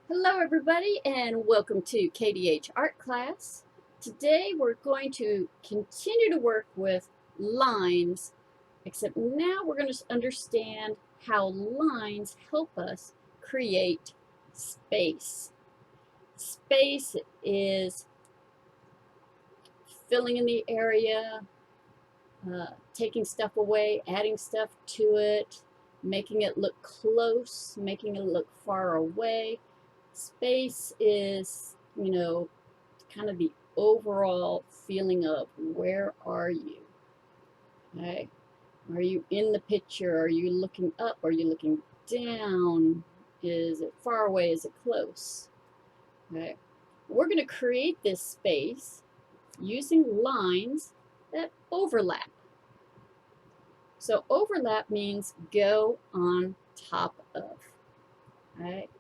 Hello everybody and welcome to Kdh Art Class. Today we're going to continue to work with lines, except now we're going to understand how lines help us create space. Space is filling in the area, taking stuff away, adding stuff to it, making it look close, making it look far away. Space is, kind of the overall feeling of where are you? Okay? Are you in the picture? Are you looking up? Are you looking down? Is it far away? Is it close? Okay. We're going to create this space using lines that overlap. So overlap means go on top of. Right?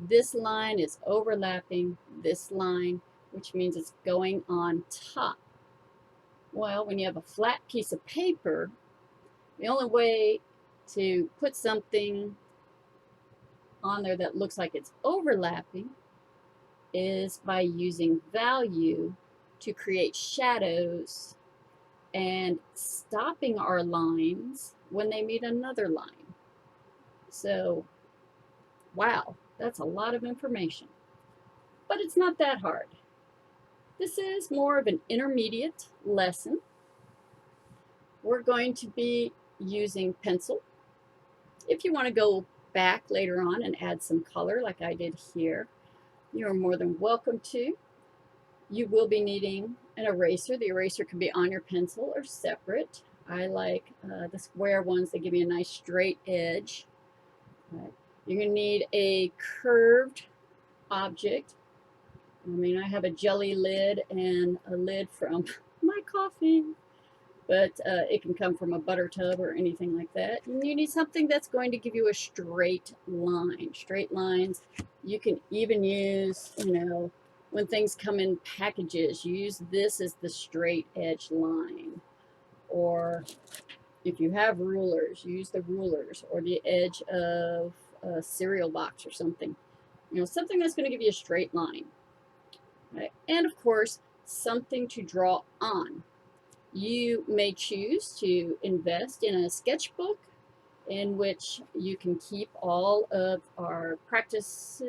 This line is overlapping this line, which means it's going on top. Well, when you have a flat piece of paper, the only way to put something on there that looks like it's overlapping is by using value to create shadows and stopping our lines when they meet another line. So, wow, that's a lot of information. But it's not that hard. This is more of an intermediate lesson. We're going to be using pencil. If you want to go back later on and add some color like I did here, you're more than welcome to. You will be needing an eraser. The eraser can be on your pencil or separate. I like the square ones. They give me a nice straight edge. Right. You're going to need a curved object. I have a jelly lid and a lid from my coffee, but it can come from a butter tub or anything like that. And you need something that's going to give you a straight line. Straight lines. You can even use, when things come in packages, use this as the straight edge line. Or if you have rulers, use the rulers or the edge of a cereal box or something. Something that's going to give you a straight line. Right? And of course, something to draw on. You may choose to invest in a sketchbook in which you can keep all of our practice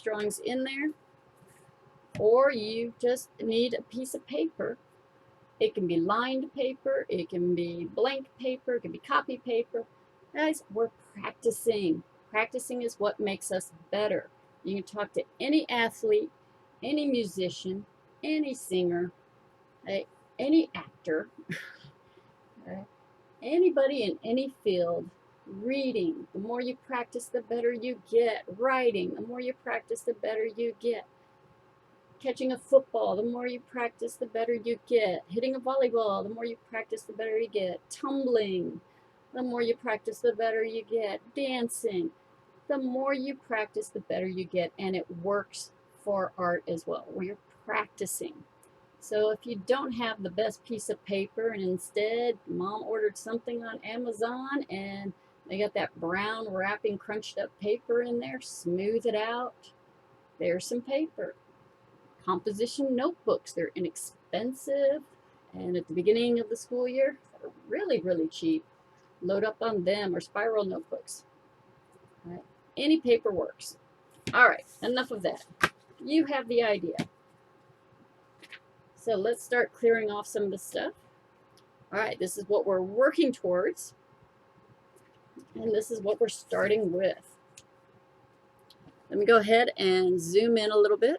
drawings in there, or you just need a piece of paper. It can be lined paper, it can be blank paper, it can be copy paper. Guys, we're practicing. Practicing is what makes us better. You can talk to any athlete, any musician, any singer, any actor, anybody in any field. Reading, the more you practice, the better you get. Writing, the more you practice, the better you get. Catching a football, the more you practice, the better you get. Hitting a volleyball, the more you practice, the better you get. Tumbling, the more you practice, the better you get. Dancing, the more you practice, the better you get. And it works for art as well, where you're practicing. So if you don't have the best piece of paper and instead mom ordered something on Amazon and they got that brown wrapping crunched up paper in there, smooth it out. There's some paper. Composition notebooks, they're inexpensive, and at the beginning of the school year, they're really, really cheap. Load up on them, or spiral notebooks. All right. Any paper works. All right, enough of that. You have the idea. So let's start clearing off some of the stuff. All right, this is what we're working towards, and this is what we're starting with. Let me go ahead and zoom in a little bit.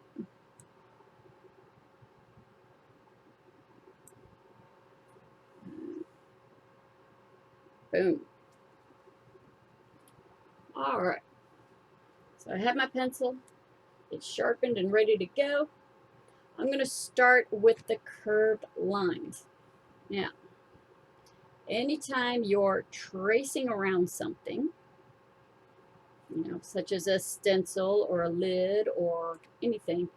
Boom. All right. So I have my pencil. It's sharpened and ready to go. I'm going to start with the curved lines. Now, anytime you're tracing around something, such as a stencil or a lid or anything,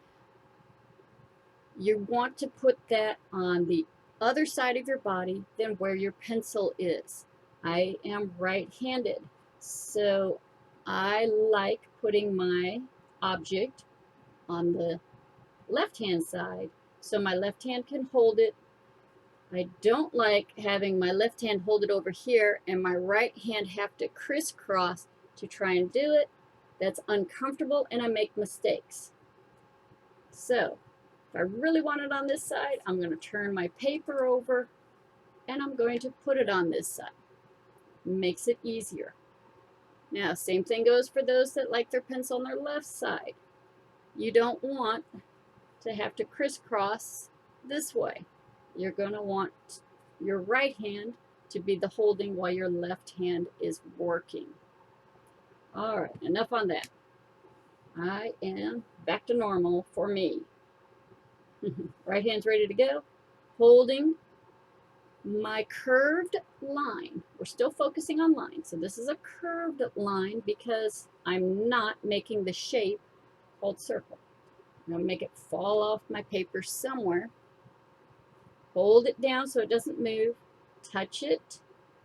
you want to put that on the other side of your body than where your pencil is. I am right-handed, so I like putting my object on the left-hand side so my left hand can hold it. I don't like having my left hand hold it over here and my right hand have to crisscross to try and do it. That's uncomfortable and I make mistakes. So if I really want it on this side, I'm going to turn my paper over and I'm going to put it on this side. Makes it easier. Now, same thing goes for those that like their pencil on their left side. You don't want to have to crisscross this way. You're going to want your right hand to be the holding while your left hand is working. All right, enough on that. I am back to normal for me. Right hand's ready to go. Holding my curved line. We're still focusing on lines. So this is a curved line because I'm not making the shape called circle. I'm going to make it fall off my paper somewhere. Hold it down so it doesn't move. Touch it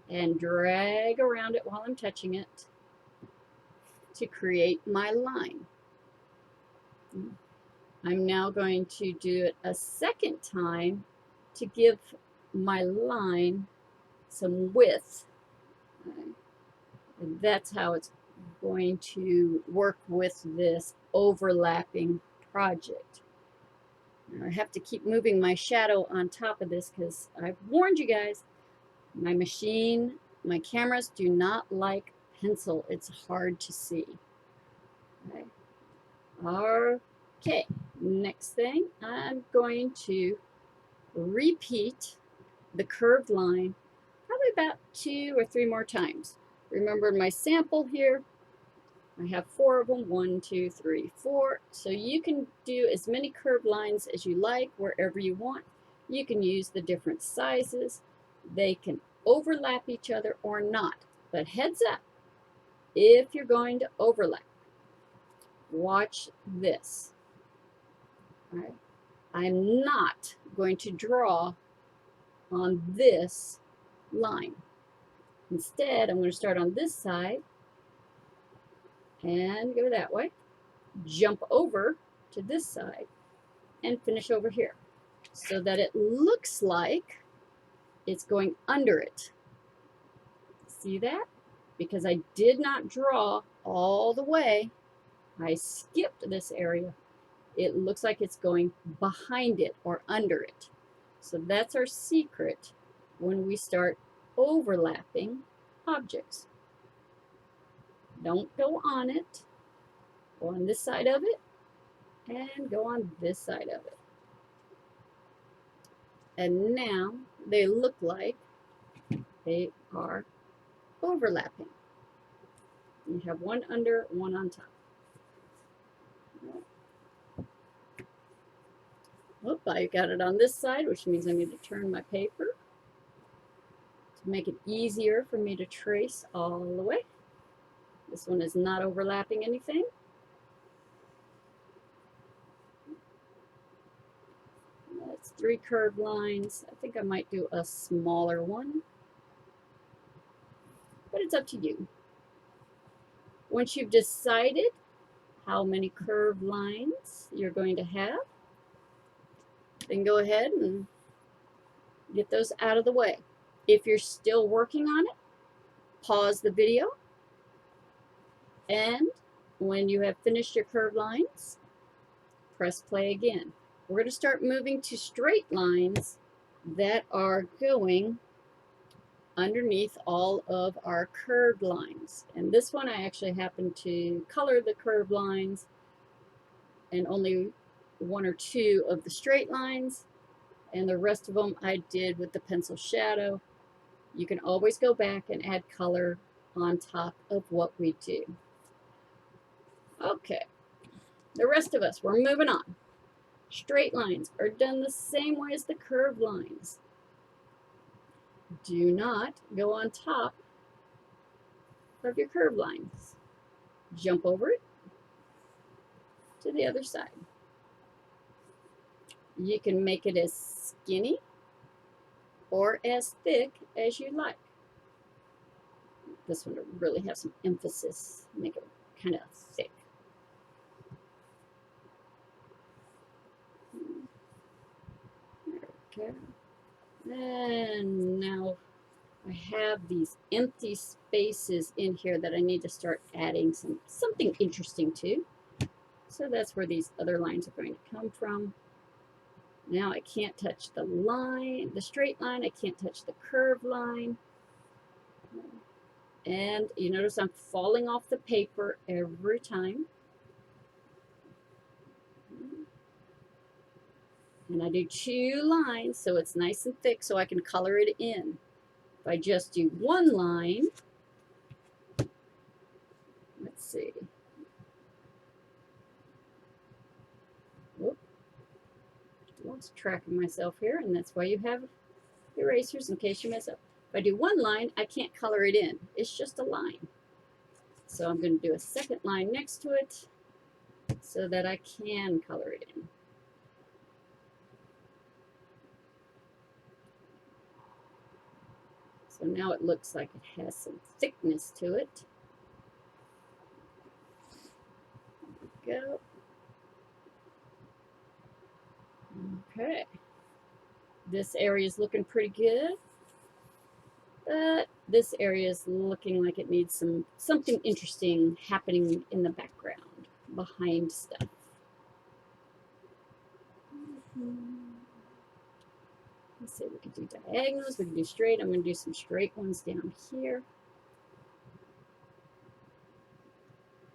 and drag around it while I'm touching it to create my line. I'm now going to do it a second time to give my line some width. And that's how it's going to work with this overlapping project. Now I have to keep moving my shadow on top of this because I've warned you guys, my machine, my cameras do not like pencil. It's hard to see. Okay, next thing, I'm going to repeat the curved line probably about 2 or 3 more times. Remember my sample here, I have 4 of them, 1, 2, 3, 4. So you can do as many curved lines as you like wherever you want. You can use the different sizes. They can overlap each other or not. But heads up, if you're going to overlap, watch this. All right. I'm not going to draw on this line. Instead, I'm going to start on this side and go that way, jump over to this side, and finish over here so that it looks like it's going under it. See that? Because I did not draw all the way, I skipped this area. It looks like it's going behind it or under it. So that's our secret when we start overlapping objects. Don't go on it. Go on this side of it and go on this side of it. And now they look like they are overlapping. You have one under, one on top. Oh, I got it on this side, which means I need to turn my paper to make it easier for me to trace all the way. This one is not overlapping anything. That's 3 curved lines. I think I might do a smaller one, but it's up to you. Once you've decided how many curved lines you're going to have, then go ahead and get those out of the way. If you're still working on it, pause the video, and when you have finished your curved lines, press play again. We're going to start moving to straight lines that are going underneath all of our curved lines. And this one I actually happen to color the curved lines and only 1 or 2 of the straight lines, and the rest of them I did with the pencil shadow. You can always go back and add color on top of what we do. Okay, the rest of us, we're moving on. Straight lines are done the same way as the curved lines. Do not go on top of your curved lines. Jump over it to the other side. You can make it as skinny or as thick as you like. this one to really have some emphasis, make it kind of thick. Okay. And now I have these empty spaces in here that I need to start adding something interesting to. So that's where these other lines are going to come from. Now I can't touch the line, the straight line. I can't touch the curved line. And you notice I'm falling off the paper every time. And I do 2 lines so it's nice and thick so I can color it in. If I just do 1 line, let's see. Whoop. Lost track of myself here, and that's why you have erasers in case you mess up. If I do 1 line, I can't color it in. It's just a line. So I'm going to do a second line next to it so that I can color it in. So now it looks like it has some thickness to it. There we go. Okay. This area is looking pretty good. But this area is looking like it needs something interesting happening in the background, behind stuff. Let's see, we can do diagonals, we can do straight. I'm going to do some straight ones down here.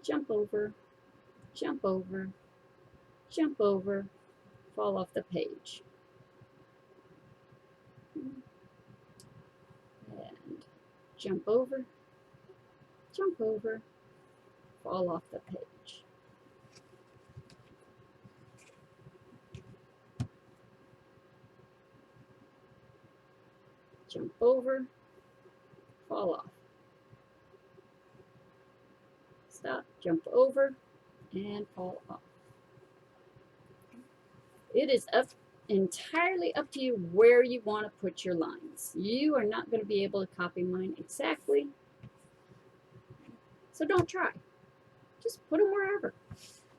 Jump over, jump over, jump over, fall off the page. And jump over, fall off the page. Jump over, fall off. Stop, jump over, and fall off. It is entirely up to you where you want to put your lines. You are not going to be able to copy mine exactly. So don't try. Just put them wherever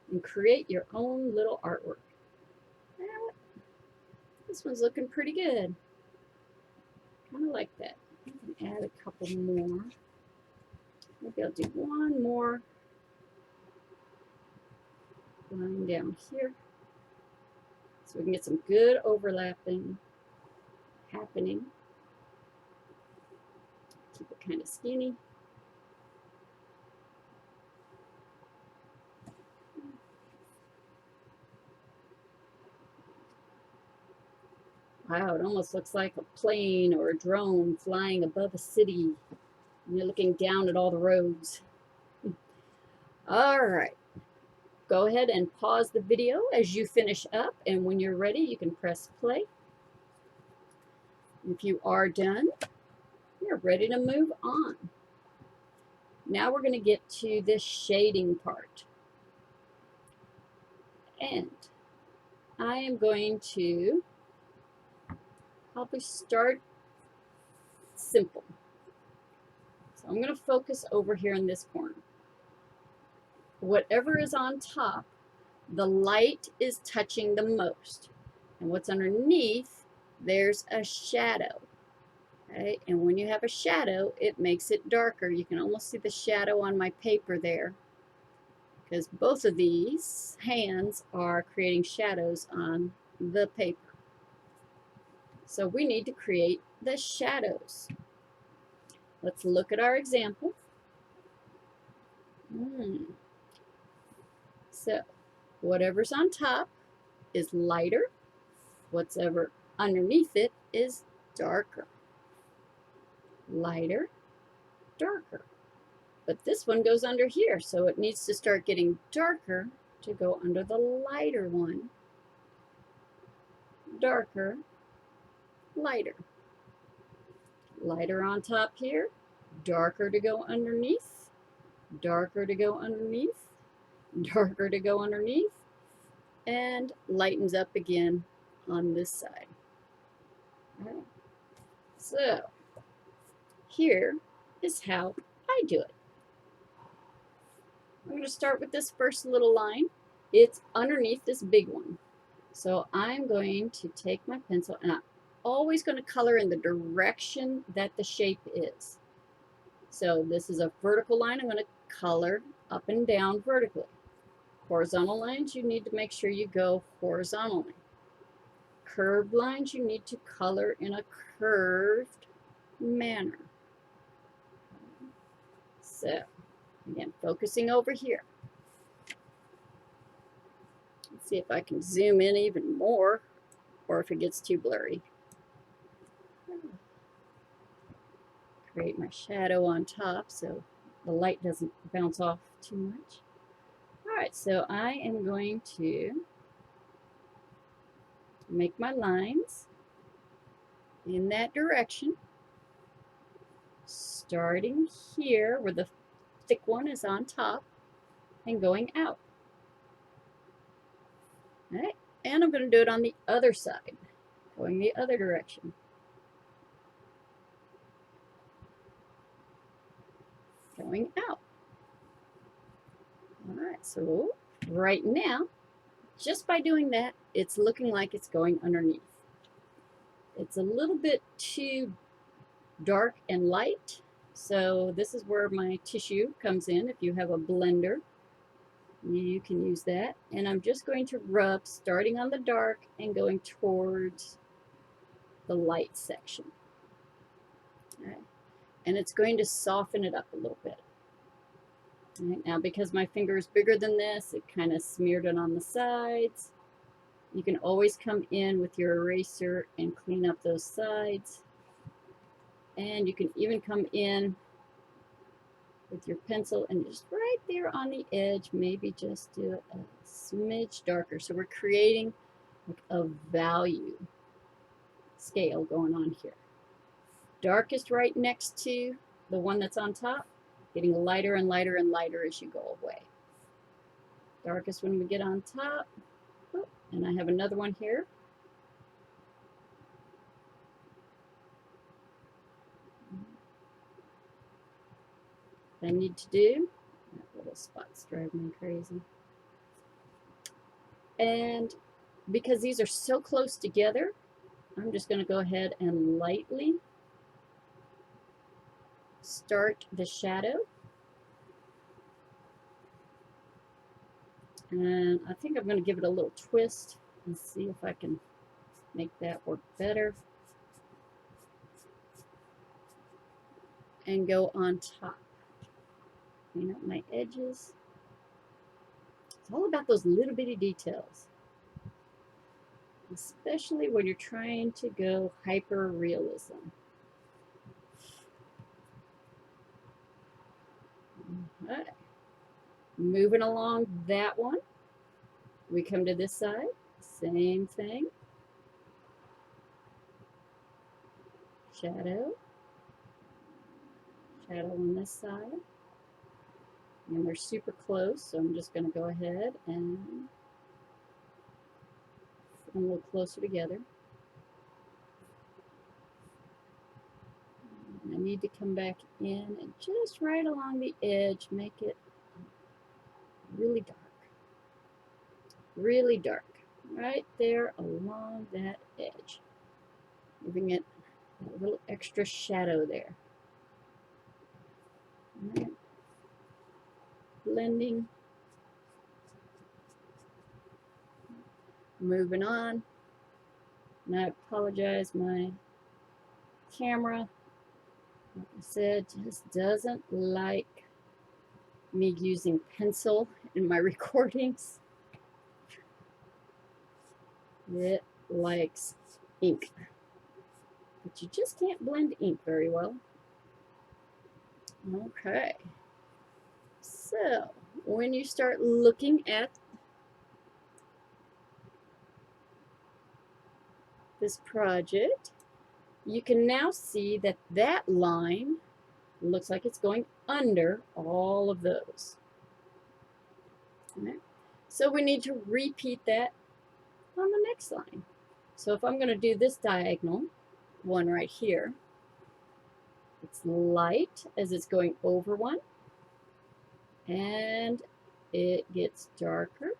and create your own little artwork. This one's looking pretty good. Kind of like that. I can add a couple more. Maybe I'll do 1 more line down here. So we can get some good overlapping happening. Keep it kind of skinny. Wow, it almost looks like a plane or a drone flying above a city. And you're looking down at all the roads. All right. Go ahead and pause the video as you finish up, and when you're ready, you can press play. If you are done, you're ready to move on. Now we're going to get to the shading part. And I am going to probably start simple. So I'm going to focus over here in this corner. Whatever is on top, the light is touching the most. And what's underneath, there's a shadow. Okay? And when you have a shadow, it makes it darker. You can almost see the shadow on my paper there, because both of these hands are creating shadows on the paper. So we need to create the shadows. Let's look at our example. So whatever's on top is lighter. Whatever underneath it is darker. Lighter, darker. But this one goes under here, so it needs to start getting darker to go under the lighter one. Darker, lighter. Lighter on top here, darker to go underneath, darker to go underneath, darker to go underneath, and lightens up again on this side. All right. So here is how I do it. I'm going to start with this first little line. It's underneath this big one. So I'm going to take my pencil, and I'm always going to color in the direction that the shape is. So this is a vertical line. I'm going to color up and down vertically. Horizontal lines, you need to make sure you go horizontally. Curved lines, you need to color in a curved manner. So, again, focusing over here. Let's see if I can zoom in even more, or if it gets too blurry. Create my shadow on top so the light doesn't bounce off too much. All right, so I am going to make my lines in that direction, starting here where the thick one is on top and going out. All right, and I'm going to do it on the other side, going the other direction. Going out. All right, so right now, just by doing that, it's looking like it's going underneath. It's a little bit too dark and light, so this is where my tissue comes in. If you have a blender, you can use that. And I'm just going to rub, starting on the dark and going towards the light section. All right. And it's going to soften it up a little bit. All right, now because my finger is bigger than this, it kind of smeared it on the sides. You can always come in with your eraser and clean up those sides. And you can even come in with your pencil and just right there on the edge, maybe just do it a smidge darker. So we're creating like a value scale going on here. Darkest right next to the one that's on top, getting lighter and lighter and lighter as you go away. Darkest when we get on top. Oh, and I have another one here. I need to do, that little spot's driving me crazy. And because these are so close together, I'm just going to go ahead and lightly start the shadow. And I think I'm going to give it a little twist and see if I can make that work better. And go on top. Clean up my edges. It's all about those little bitty details, especially when you're trying to go hyper realism. All right. Moving along that one, we come to this side, same thing. Shadow, shadow on this side. And they're super close, so I'm just going to go ahead and put them a little closer together. And I need to come back in and just right along the edge, make it really dark. Really dark. Right there along that edge. Giving it a little extra shadow there. All right. Blending. Moving on. And I apologize, my camera, like I said, just doesn't like me using pencil in my recordings. It likes ink. But you just can't blend ink very well. Okay. So, when you start looking at this project, you can now see that that line looks like it's going under all of those. Okay. So we need to repeat that on the next line. So if I'm going to do this diagonal one right here, It's light as it's going over one, and it gets darker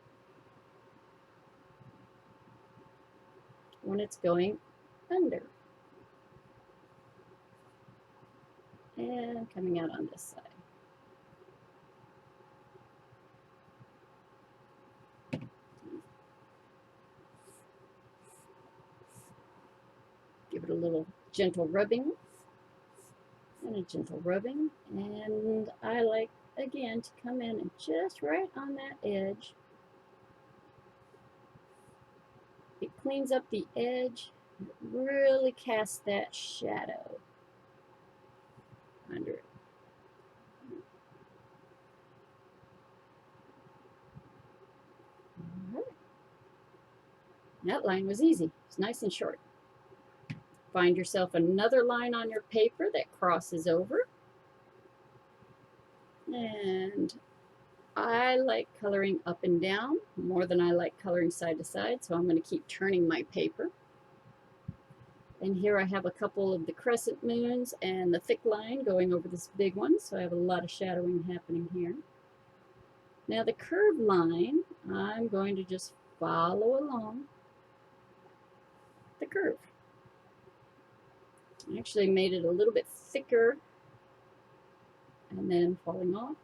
when it's going under. And coming out on this side. Give it a little gentle rubbing and a gentle rubbing. And I like, again, to come in and just right on that edge. It cleans up the edge. It really casts that shadow under it. All right. That line was easy. It's nice and short. Find yourself another line on your paper that crosses over. And I like coloring up and down more than I like coloring side to side, so I'm going to keep turning my paper. And here I have a couple of the crescent moons and the thick line going over this big one, so I have a lot of shadowing happening here. Now the curved line, I'm going to just follow along the curve. I actually made it a little bit thicker and then falling off.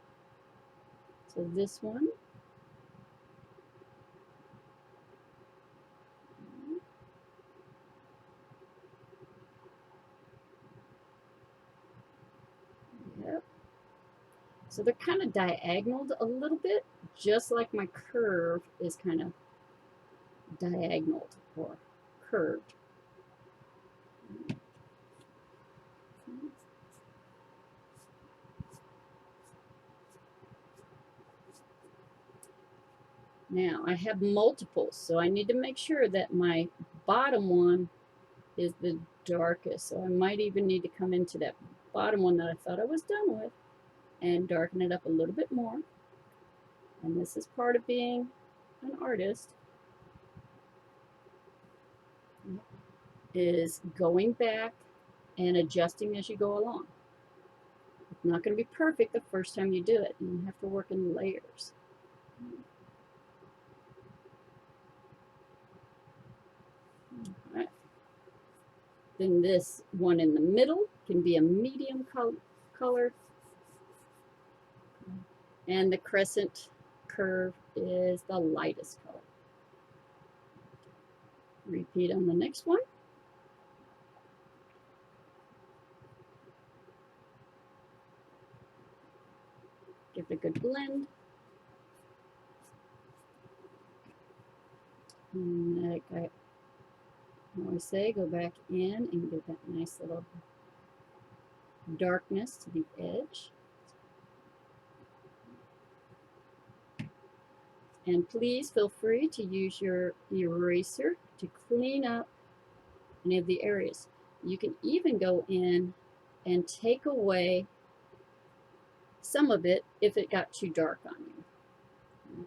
So this one. Yep. So they're kind of diagonaled a little bit, just like my curve is kind of diagonaled or curved. Now I have multiples, so I need to make sure that my bottom one is the darkest. So I might even need to come into that bottom one that I thought I was done with and darken it up a little bit more. And this is part of being an artist, is going back and adjusting as you go along. It's not going to be perfect the first time you do it. You have to work in layers. All right. Then this one in the middle can be a medium color. And the crescent curve is the lightest color. Repeat on the next one. Give it a good blend. And like I always say, go back in and give that nice little darkness to the edge. And please feel free to use your eraser to clean up any of the areas. You can even go in and take away some of it if it got too dark on you.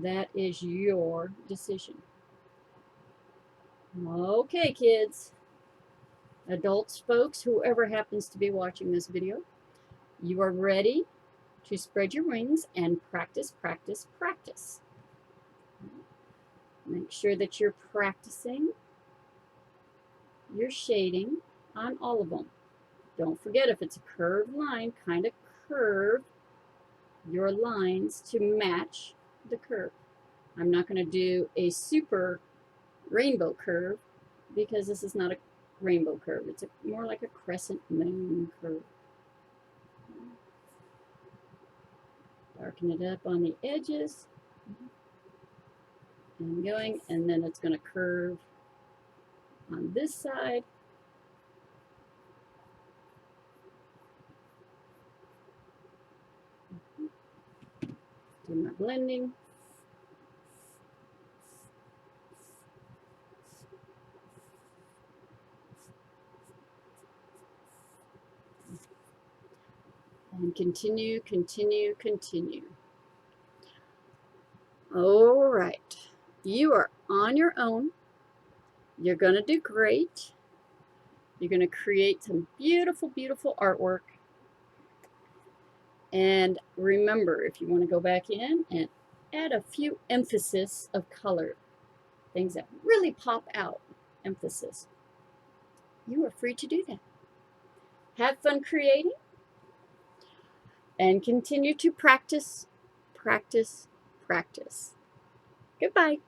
That is your decision. Okay, kids, adults, folks, whoever happens to be watching this video, you are ready to spread your wings and practice, practice, practice. Make sure that you're practicing your shading on all of them. Don't forget, if it's a curved line, kind of curve your lines to match the curve. I'm not going to do a super rainbow curve because this is not a rainbow curve. It's more like a crescent moon curve. Darken it up on the edges. And going, and then it's going to curve on this side. Do my blending. And continue, continue, continue. All right. You are on your own. You're going to do great. You're going to create some beautiful, beautiful artwork. And remember, if you want to go back in and add a few emphasis of color, things that really pop out, emphasis, you are free to do that. Have fun creating and continue to practice, practice, practice. Goodbye.